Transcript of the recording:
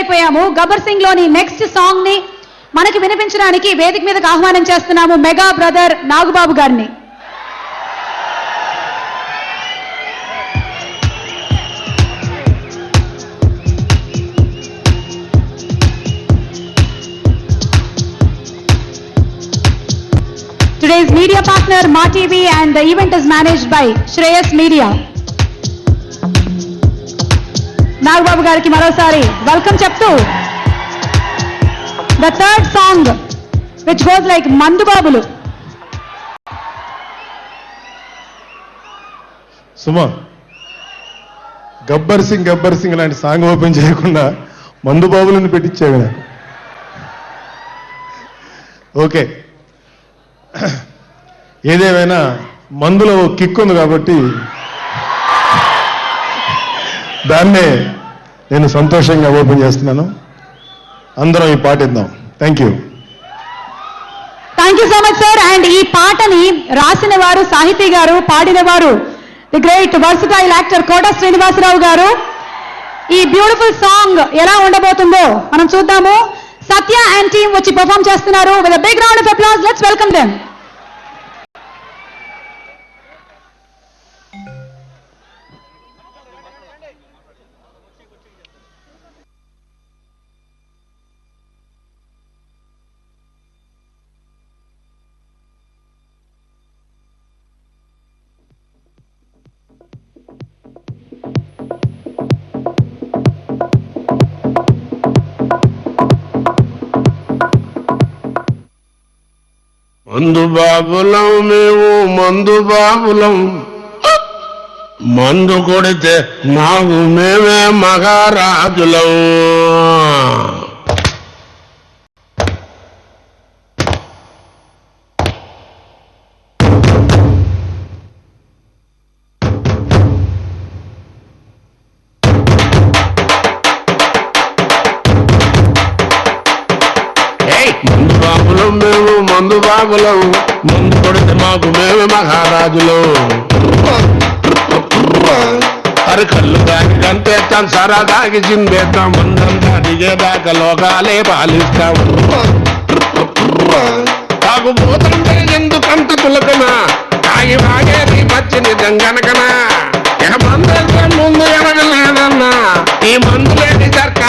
అయిపోయాము. గబ్బర్ సింగ్ లోని next song ని మనకి వినిపించడానికి వేదిక మీదకి ఆహ్వానం చేస్తున్నాము మెగా బ్రదర్ నాగుబాబు గారిని. Today's media partner Ma TV and the event is managed by Shreyas Media. Nagbabu gariki marosari welcome cheptu the third song which goes like Mandu Babulu. Suma Gabbar Singh లాంటి song open చేయకుండా మందు బాబులను పెట్టించావు నాకు. Okay, ఏదేమైనా మందులో kick ఉంది కాబట్టి దాన్నే నేను సంతోషంగా ఓపెన్ చేస్తున్నాను. అందరం ఈ పాట ఇద్దాం. Thank you so much sir. And ఈ పాటని రాసిన వారు సాహితీ గారు, పాడిన వారు the great versatile actor Kota Srinivasarao garu. ఈ బ్యూటిఫుల్ సాంగ్ ఎలా ఉండబోతుందో మనం చూద్దాము. సత్య అండ్ టీమ్ వచ్చి పర్ఫామ్ చేస్తున్నారు. With a big round of applause let's welcome them. మందు బాబులం మేము, మందు బాబులం, మందు కొడితే మాకు మేమే మహారాజులం. మందు బాబులం మేము, మందు బాబులం, మందు కొడితే మాకు మేమే మహారాజులం. అరి కళ్ళు దాగి కంటేస్తాం, సరా దాగి చిందేస్తాం, మందంతా దిగేదాకా లోకాలే పాలిస్తాం. తాగుబోతుంటే ఎందుకంత తులకనా, తాగి వాగేది పచ్చిని గంగనకనా. మందంతా ముందు ఎరగలేదన్నా, ఈ మందు లేని సర్కార్